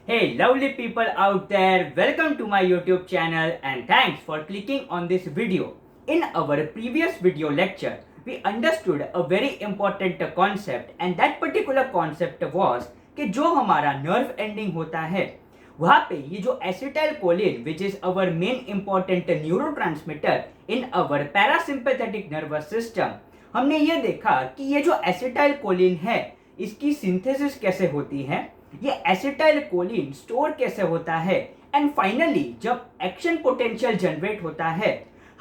Hey lovely people out there, welcome to my YouTube channel and thanks for clicking on this video. In our previous video lecture, we understood a very important concept and that particular concept was कि जो हमारा nerve ending होता है वहाँ पे ये जो acetylcholine which is our main important neurotransmitter in our parasympathetic nervous system, हमने ये देखा कि ये जो acetylcholine है इसकी सिंथेसिस कैसे होती है, ये एसिटाइलकोलिन स्टोर कैसे होता है एंड फाइनली जब एक्शन पोटेंशियल जनरेट होता है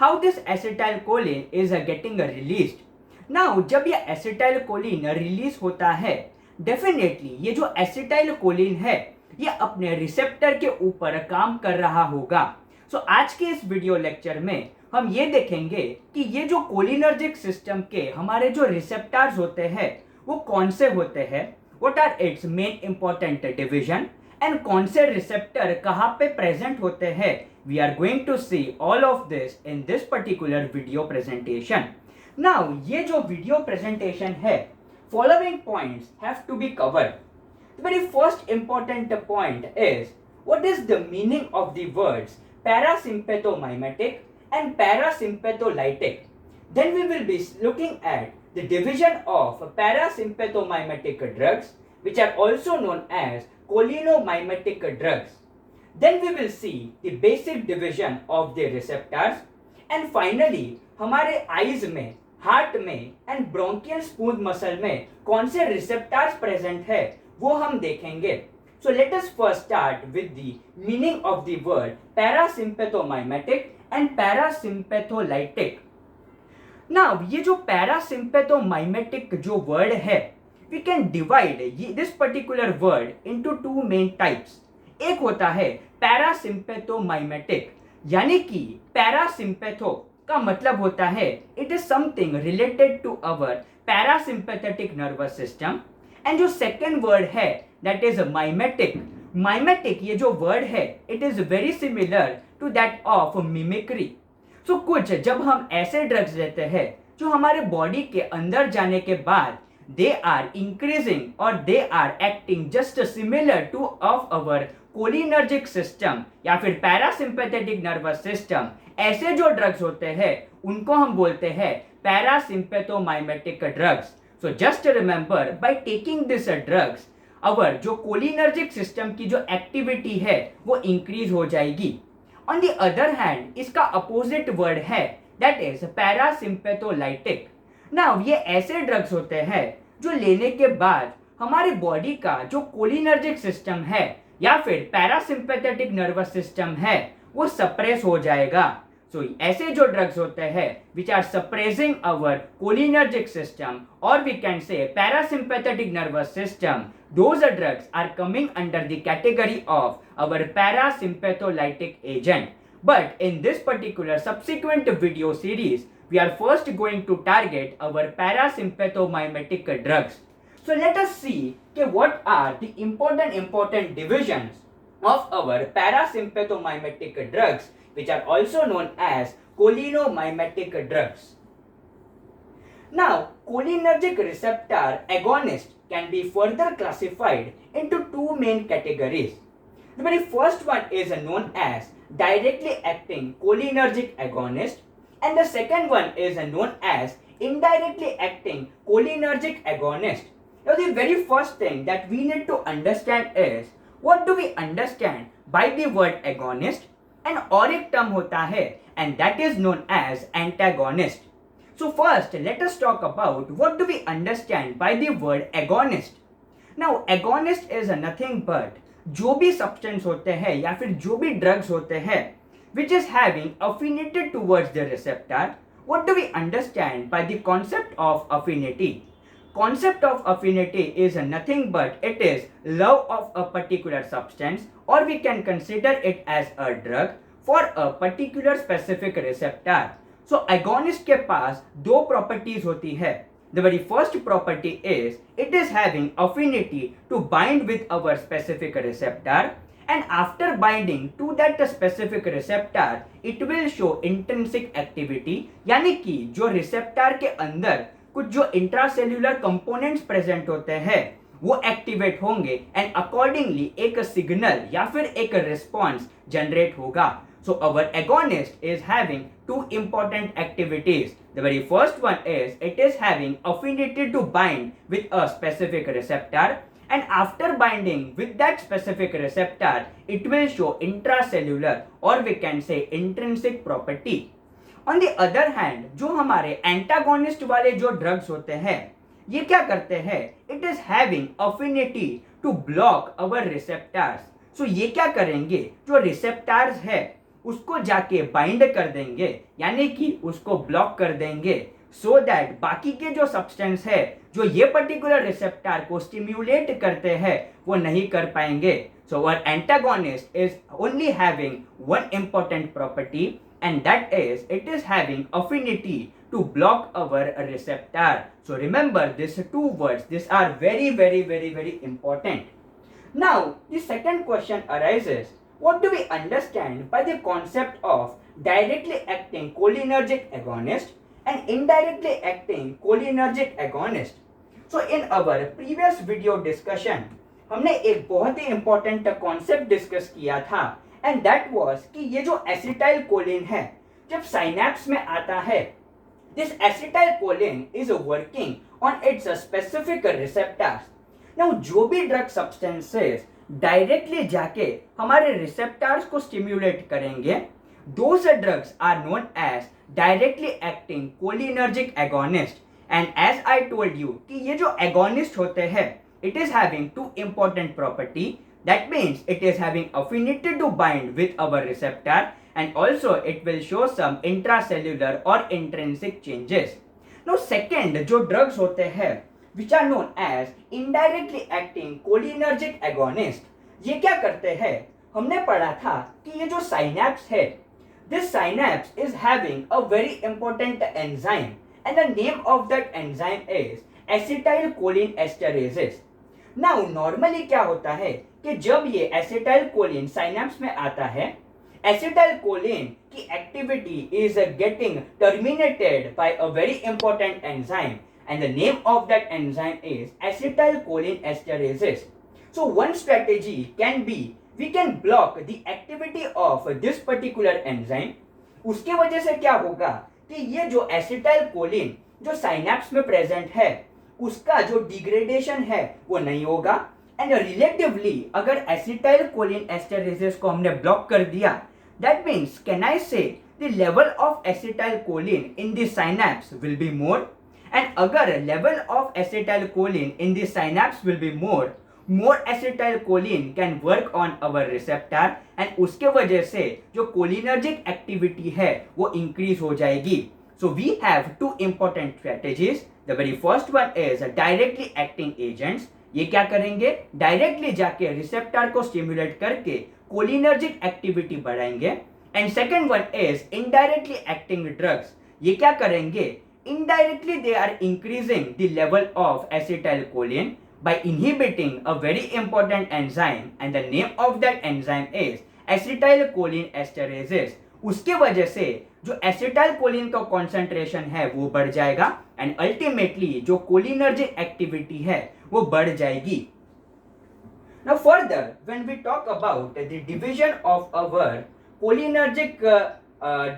how this acetylcholine is getting released. Now जब ये एसिटाइलकोलिन रिलीज होता है डेफिनेटली ये जो एसिटाइलकोलिन है ये अपने रिसेप्टर के ऊपर काम कर रहा होगा। सो आज के इस वीडियो लेक्चर में हम ये देखेंगे कि ये जो कोलिनर्जिक सिस्टम के हमारे जो रिसेप्टर्स होते हैं वो कौन से होते हैं, what are its main important division and कौन से receptor कहाँ पे present होते हैं। We are going to see all of this in this particular video presentation. Now ये जो video presentation है following points have to be covered. The very first important point is what is the meaning of the words para-sympathomimetic and para-sympatholytic. Then we will be looking at the division of para-sympathomimetic drugs which are also known as cholinomimetic drugs. Then we will see the basic division of the receptors and finally हमारे eyes में, heart में and bronchial smooth muscle में कौन से receptors present है वो हम देखेंगे। So let us first start with the meaning of the word para-sympathomimetic and para-sympatholytic. Now ये जो parasympathomimetic जो word है we can divide this particular word into two main types. एक होता है parasympathomimetic यानी कि parasympatho का मतलब होता है it is something related to our parasympathetic nervous system and जो second word है that is mimetic. Mimetic ये जो word है it is very similar to that of mimicry. So कुछ जब हम ऐसे ड्रग्स लेते हैं जो हमारे बॉडी के अंदर जाने के बाद दे आर इंक्रीजिंग और they are acting just similar to of our cholinergic system या फिर पैरासिम्पैथेटिक नर्वस सिस्टम, ऐसे जो ड्रग्स होते हैं उनको हम बोलते हैं parasympathomimetic drugs. So just remember by taking this drugs our जो कोलिनर्जिक सिस्टम की जो एक्टिविटी है वो इंक्रीज हो जाएगी। On the other hand, इसका अपोजिट वर्ड है that is para-sympatholytic. Now ये ऐसे ड्रग्स होते हैं जो लेने के बाद हमारे बॉडी का जो कोलिनर्जिक सिस्टम है या फिर पैरासिम्पैथेटिक नर्वस सिस्टम है वो सप्रेस हो जाएगा। So ऐसे जो ड्रग्स होते हैं which are suppressing our cholinergic system or we can say parasympathetic nervous system, those drugs are coming under the category of our parasympatholytic agent. But in this particular subsequent video series, we are first going to target our parasympathomimetic drugs. So let us see what are the important divisions of our parasympathomimetic drugs which are also known as cholinomimetic drugs. Now, cholinergic receptor agonists can be further classified into two main categories. The very first one is known as directly acting cholinergic agonist and the second one is known as indirectly acting cholinergic agonist. Now, the very first thing that we need to understand is what do we understand by the word agonist? And और एक term होता है and that is known as antagonist. So first let us talk about what do we understand by the word agonist. Now agonist is nothing but जो भी substance होते हैं या फिर जो भी drugs होते हैं which is having affinity towards the receptor. What do we understand by the concept of affinity? Concept of affinity is nothing but it is love of a particular substance or we can consider it as a drug for a particular specific receptor. So agonist के पास दो properties होती है. The very first property is it is having affinity to bind with our specific receptor and after binding to that specific receptor it will show intrinsic activity यानी कि जो receptor के अंदर कुछ जो इंट्रासेल्यूलर कंपोनेंट्स प्रेजेंट होते हैं वो एक्टिवेट होंगे एंड अकॉर्डिंगली एक सिग्नल या फिर एक रिस्पॉन्स जनरेट होगा. So our agonist is having two important activities. The very first one is it is having affinity to bind with a specific receptor, and after binding with that specific receptor it will show intracellular or we can say intrinsic property. On the other hand, जो हमारे antagonist वाले जो drugs होते हैं ये क्या करते हैं, it is having affinity to block our receptors. So ये क्या करेंगे, जो रिसेप्टर्स है उसको जाके बाइंड कर देंगे यानी कि उसको ब्लॉक कर देंगे सो दैट बाकी के जो सब्सटेंस है जो ये पर्टिकुलर रिसेप्टर को स्टिम्युलेट करते हैं वो नहीं कर पाएंगे. So our antagonist is only having one important property and that is it is having affinity to block our receptor. So remember these two words, these are very important. Now the second question arises, what do we understand by the concept of directly acting cholinergic agonist and indirectly acting cholinergic agonist? So in our previous video discussion हमने एक बहुत ही important concept discuss किया था and that was कि ये जो acetyl choline है जब साइनेप्स में आता है, this acetyl choline is working on it's specific receptors. Now जो भी ड्रग सब्सटेंसेस डायरेक्टली जाके हमारे रिसेप्टर्स को स्टिम्युलेट करेंगे, those drugs are known as directly acting cholinergic agonist. And as I told you कि ये जो एगोनिस्ट होते हैं it is having two important property. That means it is having affinity to bind with our receptor and also it will show some intracellular or intrinsic changes. Now second जो drugs होते हैं which are known as indirectly acting cholinergic agonist, ये क्या करते हैं, हमने पढ़ा था कि ये जो synapse है, this synapse is having a very important enzyme and the name of that enzyme is acetylcholinesterase. Now normally क्या होता है कि जब ये एसिटाइल कोलिन साइनेप्स में आता है, एसिटाइल कोलिन की activity is getting terminated by a very important enzyme and the name of that enzyme is acetylcholinesterase. So one strategy can be we can block the activity of this particular enzyme. उसके वजह से क्या होगा कि ये जो acetylcholine जो synapse में प्रेजेंट है उसका जो डिग्रेडेशन है वो नहीं होगा एंड रिलेटिवली अगर एसिटाइल कोलिन एस्टरेजेस को हमने ब्लॉक कर दिया, that means can I say the level of acetylcholine in the synapse will be more. And अगर level of acetylcholine in the synapse will be more acetylcholine can work on our receptor and उसके वजह से जो cholinergic activity है वो increase हो जाएगी. So we have two important strategies. The very first one is directly acting agents. ये क्या करेंगे, डायरेक्टली जाके रिसेप्टर को स्टिमुलेट करके कोलिनर्जिक एक्टिविटी बढ़ाएंगे. And second one is indirectly acting drugs. ये क्या करेंगे, indirectly they are increasing the level of acetylcholine by inhibiting a very important enzyme and the name of that enzyme is acetylcholinesterase. उसके वजह से जो acetyl choline का concentration है वो बढ़ जाएगा एंड अल्टीमेटली जो कोलिनर्जिक एक्टिविटी है वो बढ़ जाएगी. Now further, when we talk about the division of our cholinergic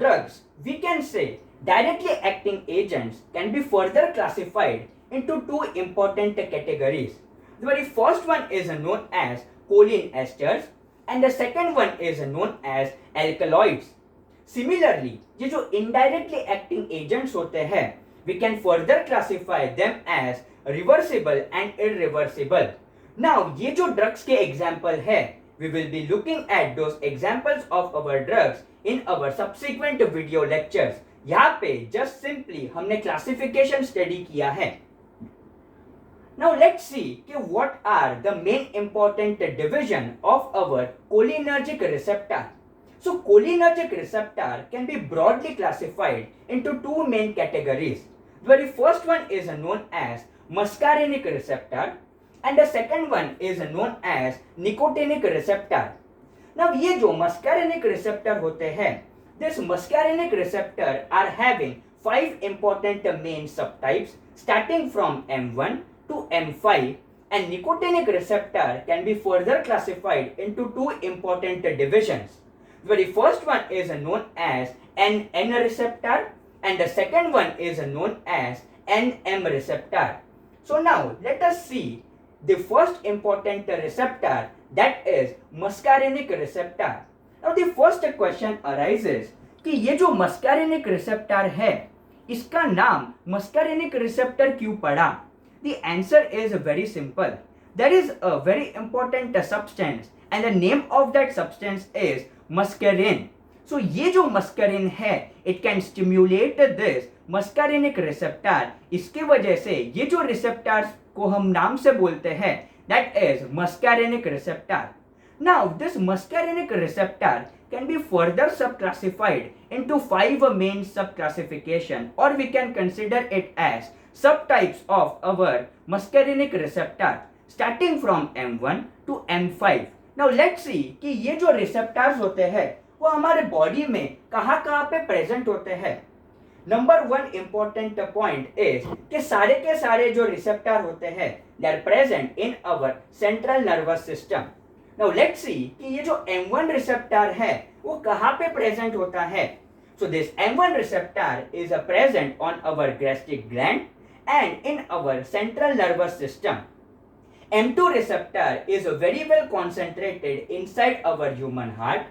drugs, we can say directly acting agents can be further classified into two important categories. The very first one is known as choline esters and the second one is known as alkaloids. Similarly, ये जो indirectly acting agents होते हैं, we can further classify them as reversible and irreversible. Now, ये जो drugs के example है, we will be looking at those examples of our drugs in our subsequent video lectures. यहाँ पे just simply हमने classification study किया है. Now let's see कि what are the main important division of our cholinergic receptor. So cholinergic receptor can be broadly classified into two main categories. The very first one is known as muscarinic receptor and the second one is known as nicotinic receptor. Now ये जो muscarinic receptor होते हैं, this muscarinic receptor are having 5 important main subtypes starting from M1 to M5 And nicotinic receptor can be further classified into two important divisions. The very first one is known as N receptor and the second one is known as NM receptor. So now let us see the first important receptor, that is muscarinic receptor. Now the first question arises कि ये जो muscarinic receptor है इसका नाम muscarinic receptor क्यों पड़ा? The answer is very simple. There is a very important substance and the name of that substance is muscarine. So ये जो muscarine है it can stimulate this muscarinic receptor. इसके वजह से ये जो receptors को हम नाम से बोलते हैं that is muscarinic receptor. Now this muscarinic receptor can be further subclassified into 5 main subclassification, or we can consider it as subtypes of our muscarinic receptor starting from M1 to M5. Now let's see कि ये जो receptors होते हैं वो हमारे body में कहाँ पे प्रेजेंट होते हैं. नंबर 1 important point is कि सारे के सारे जो रिसेप्टर होते हैं they are present in our central nervous system. Now let's see कि ये जो M1 receptor है वो कहाँ पे प्रेजेंट होता है. So this M1 receptor is present on our gastric gland and in our central nervous system. M2 receptor is very well concentrated inside our human heart.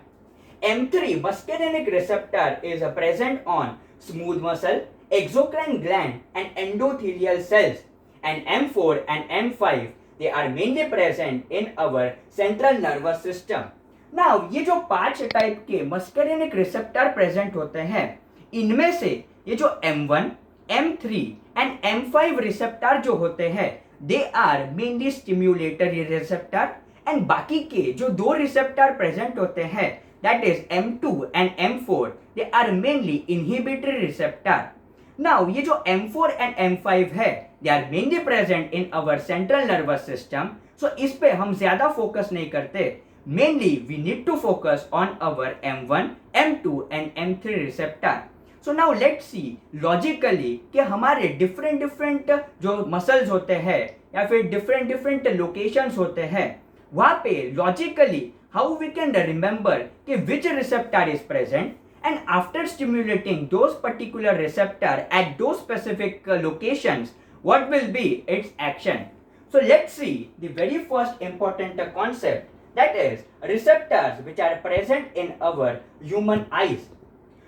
M3 muscarinic receptor is present on smooth muscle, exocrine gland and endothelial cells. And M4 and M5 they are mainly present in our central nervous system. Now ये जो 5 type के muscarinic receptor present होते हैं इनमें से ये जो M1, M3 and M5 receptor जो होते हैं they are mainly stimulatory receptor and बाकी के जो 2 receptor present होते हैं that is M2 and M4 they are mainly inhibitory receptor. Now ये जो M4 and M5 है they are mainly present in our central nervous system. So इस पे हम ज़्यादा फोकस नहीं करते. Mainly we need to focus on our M1, M2 and M3 receptor. So now let's see logically कि हमारे different जो muscles होते हैं या फिर different locations होते हैं वहाँ पे logically how we can remember कि which receptor is present, and after stimulating those particular receptor at those specific locations what will be its action. So let's see the very first important concept, that is receptors which are present in our human eyes.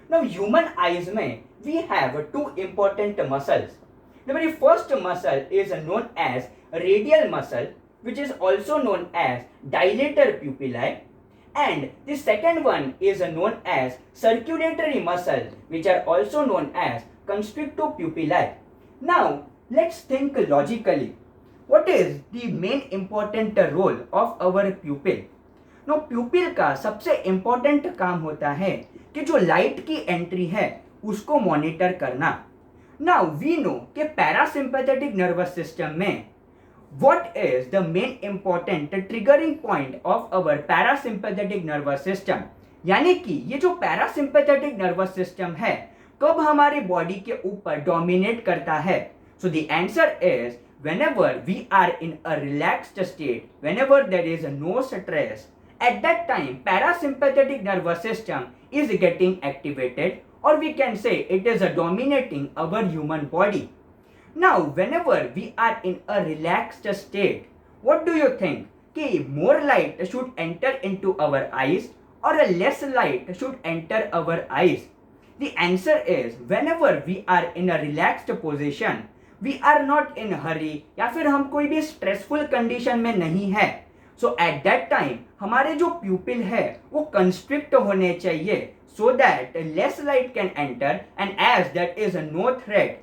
Now human eyes में we have 2 important muscles. The very first muscle is known as radial muscle which is also known as dilator pupillae, and the second one is known as circulatory muscle which are also known as constrictor pupillae. Now let's think logically. What is the main important role of our pupil? Now pupil का सबसे important काम होता है कि जो light की entry है उसको मॉनिटर करना. Now we know कि parasympathetic nervous system में what is the main important triggering point of our parasympathetic nervous system, यानी कि ये जो parasympathetic nervous system है कब हमारी बॉडी के ऊपर डोमिनेट करता है. So the answer is whenever we are in a relaxed state, whenever there is no stress, at that time parasympathetic nervous system is getting activated, or we can say it is dominating our human body. Now whenever we are in a relaxed state, what do you think कि more light should enter into our eyes or a less light should enter our eyes? The answer is whenever we are in a relaxed position, we are not in hurry या फिर हम कोई भी stressful condition में नहीं है. So at that time हमारे जो pupil है वो constrict होने चाहिए so that less light can enter, and as there is no threat,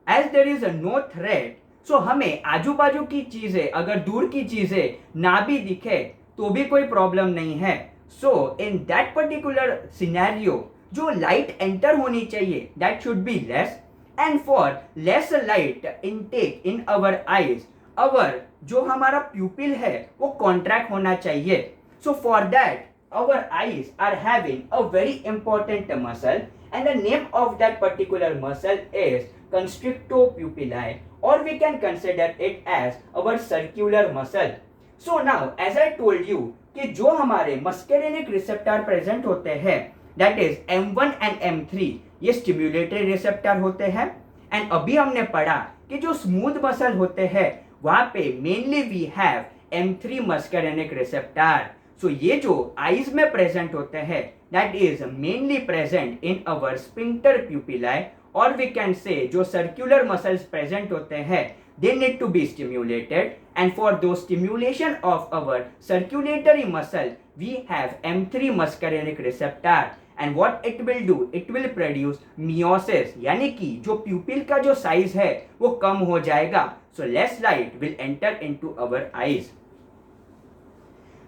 as there is no threat, so हमें आजू बाजू की चीजें अगर दूर की चीजें ना भी दिखे तो भी कोई प्रॉब्लम नहीं है. So in that particular scenario जो लाइट एंटर होनी चाहिए that should be less, and for less light intake in our eyes our जो हमारा pupil है वो contract होना चाहिए. So for that our eyes are having a very important muscle, and the name of that particular muscle is constrictor pupillae, or we can consider it as our circular muscle. So now as I told you कि जो हमारे muscarinic receptor present होते हैं that is M1 and M3 ये स्टिम्युलेटरी receptor होते हैं. And अभी हमने पढ़ा कि जो स्मूथ मसल होते हैं वहां पे mainly we have M3 muscarinic receptor. So ये जो आईज में प्रेजेंट होते हैं that is mainly present in our sphincter pupillae, और वी कैन से जो सर्कुलर मसल्स प्रेजेंट होते हैं they need to be stimulated, and for those stimulation of our circulatory muscle we have M3 muscarinic receptor, and what it will do, it will produce meiosis, यानी कि जो pupil का जो size है वो कम हो जाएगा. So less light will enter into our eyes.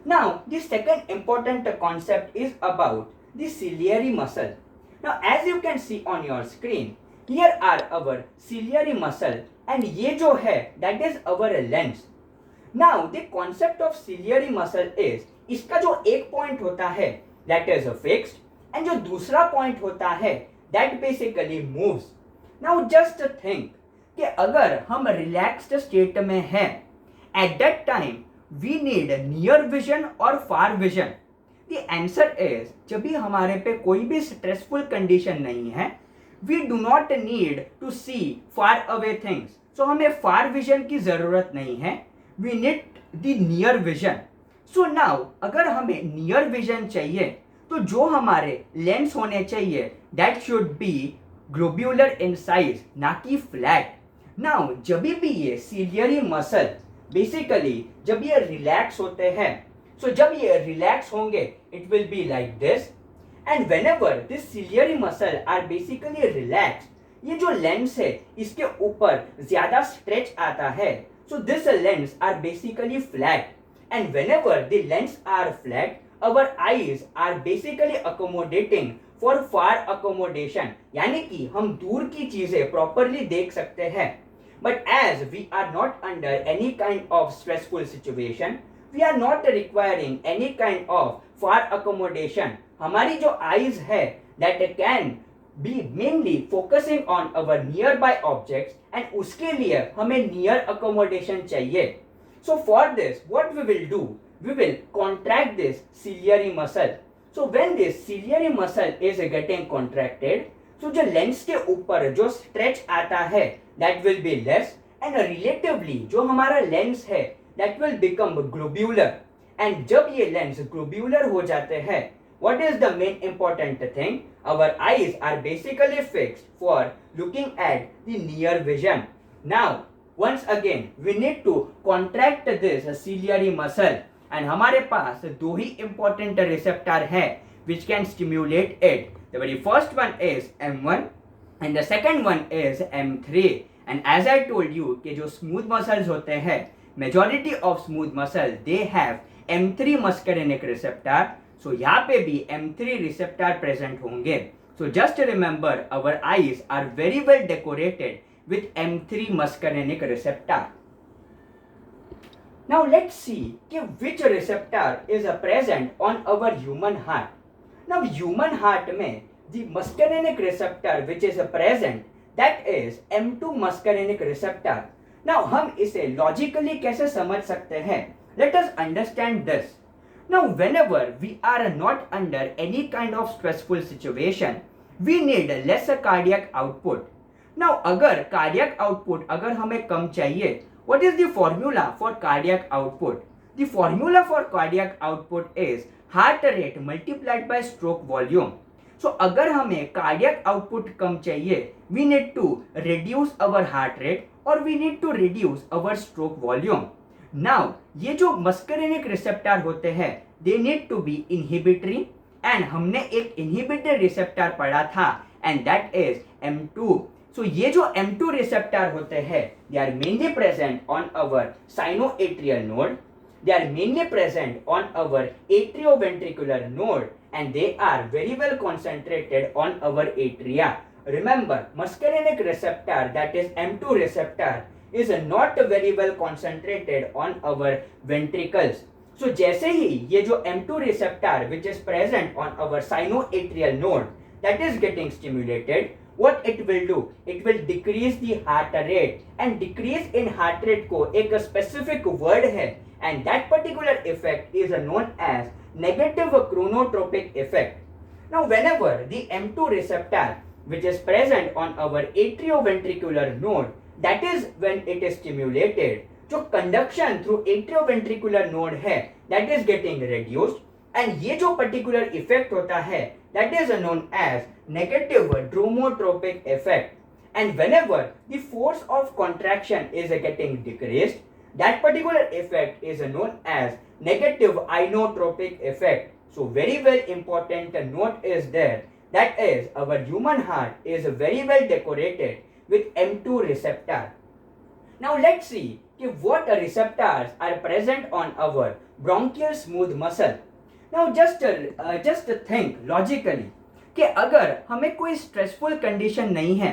Now the second important concept is about the ciliary muscle. Now as you can see on your screen, here are our ciliary muscle and ये जो है that is our lens. Now the concept of ciliary muscle is इसका जो एक point होता है that is fixed, and जो दूसरा point होता है that basically moves. Now just think कि अगर हम relaxed state में हैं at that time we need near vision or far vision. The answer is जब भी हमारे पे कोई भी stressful condition नहीं है we do not need to see far away things. So हमें far vision की ज़रूरत नहीं है. We need the near vision. So now अगर हमें near vision चाहिए तो जो हमारे लेंस होने चाहिए that should be globular in size, ना कि flat. Now जब भी ये ciliary muscle basically जब ये relax होते हैं, so जब ये relax होंगे it will be like this. And whenever this ciliary muscle are basically relaxed, ये जो लेंस है इसके ऊपर ज्यादा स्ट्रेच आता है. So this lens are basically flat, and whenever the lens are flat, our eyes are basically accommodating for far accommodation, यानी कि हम दूर की चीजें properly देख सकते हैं. But as we are not under any kind of stressful situation, we are not requiring any kind of far accommodation. हमारी जो eyes है that can be mainly focusing on our nearby objects, and उसके लिए हमें near accommodation चाहिए. So for this what we will do, we will contract this ciliary muscle. So when this ciliary muscle is getting contracted, so जो lens के ऊपर जो stretch आता है that will be less, and relatively जो हमारा lens है that will become globular. And जब ये लेंस globular हो जाते हैं, what is the main important thing? Our eyes are basically fixed for looking at the near vision. Now once again we need to contract this ciliary muscle, and हमारे पास दो ही important receptor है which can stimulate it. The very first one is M1 and the second one is M3. And as I told you कि जो smooth muscles होते हैं, majority of smooth muscle they have M3 muscarinic receptor. So यहाँ पे भी M3 receptor present होंगे. So just remember our eyes are very well decorated with M3 muscarinic receptor. Now let's see which receptor is present on our human heart. Now human heart में the muscarinic receptor which is present that is M2 muscarinic receptor. Now हम इसे logically कैसे समझ सकते हैं? Let us understand this. Now whenever we are not under any kind of stressful situation, we need less cardiac output. Now अगर cardiac output अगर हमें कम चाहिए, what is the formula for cardiac output? The formula for cardiac output is heart rate multiplied by stroke volume. So अगर हमें cardiac output कम चाहिए, we need to reduce our heart rate or we need to reduce our stroke volume. Now ये जो muscarinic receptor होते हैं they need to be inhibitory, and हमने एक inhibitory receptor पढ़ा था and that is M2. So ये जो M2 receptor होते हैं they are mainly present on our sinoatrial node, they are mainly present on our atrioventricular node, and they are very well concentrated on our atria. Remember muscarinic receptor that is M2 receptor is not very well concentrated on our ventricles. So जैसे ही ये जो M2 receptor which is present on our sinoatrial node that is getting stimulated, what it will do, it will decrease the heart rate, and decrease in heart rate को एक specific word है, and that particular effect is known as negative chronotropic effect. Now whenever the M2 receptor which is present on our atrioventricular node, that is when it is stimulated, जो conduction through atrioventricular node है that is getting reduced, and ये जो particular effect होता है that is known as negative dromotropic effect. And whenever the force of contraction is getting decreased, that particular effect is known as negative inotropic effect. So very well important note is there, that is our human heart is very well decorated with M2 receptor. Now let's see what receptors are present on our bronchial smooth muscle. Now just think logically कि अगर हमें कोई stressful condition नहीं है,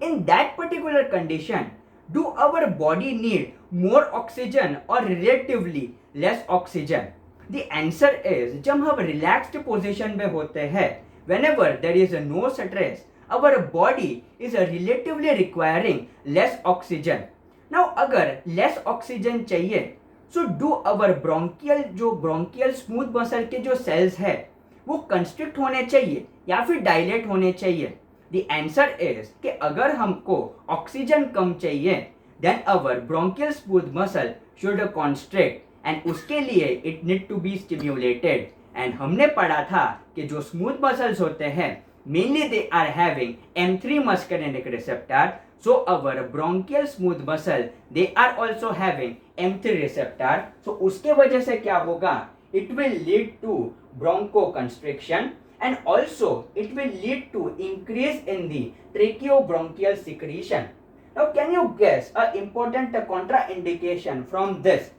in that particular condition do our body need more oxygen और relatively less oxygen? The answer is जब हम relaxed position में होते हैं, whenever there is no stress, our body is relatively requiring less oxygen. Now अगर less oxygen चाहिए, so do our bronchial smooth muscle के जो सेल्स है वो कंस्ट्रिक्ट होने चाहिए या फिर डायलेट होने चाहिए? द आंसर इज कि अगर हमको ऑक्सीजन कम चाहिए, then our bronchial smooth muscle should constrict, and उसके लिए it need to be stimulated. And हमने पढ़ा था कि जो स्मूथ मसल्स होते हैं mainly they are having M3 muscarinic receptor, so our bronchial smooth muscle they are also having M3 receptor. So उसके वजह से क्या होगा, it will lead to bronchoconstriction, and also it will lead to increase in the tracheobronchial secretion. Now can you guess a important contraindication from this,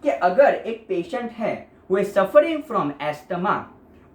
कि अगर एक patient है who is suffering from asthma,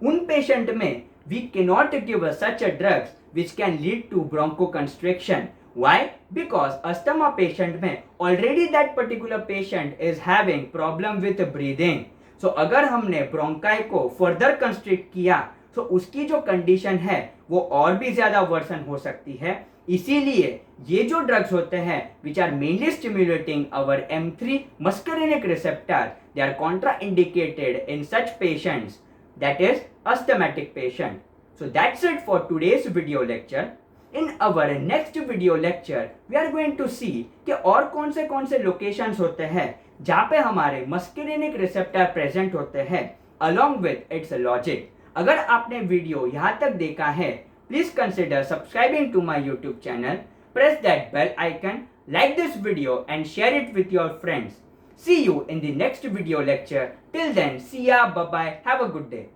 उन patient में we cannot give such a drugs which can lead to bronchoconstriction. Why? Because asthma patient में already that particular patient is having problem with breathing. So अगर हमने bronchi को further constrict किया तो उसकी जो कंडीशन है वो और भी ज्यादा वर्सन हो सकती है. इसीलिए ये जो ड्रग्स होते हैं which are mainly stimulating our M3 muscarinic receptor, they are contraindicated in such patients, that is asthmatic patient. So that's it for today's video lecture. In our next video lecture we are going to see कि और कौन से locations होते हैं जहाँ पे हमारे muscarinic receptor present होते हैं along with its logic. अगर आपने वीडियो यहाँ तक देखा है, please consider subscribing to my YouTube channel, press that bell icon, like this video and share it with your friends. See you in the next video lecture. Till then, see ya, bye bye, have a good day.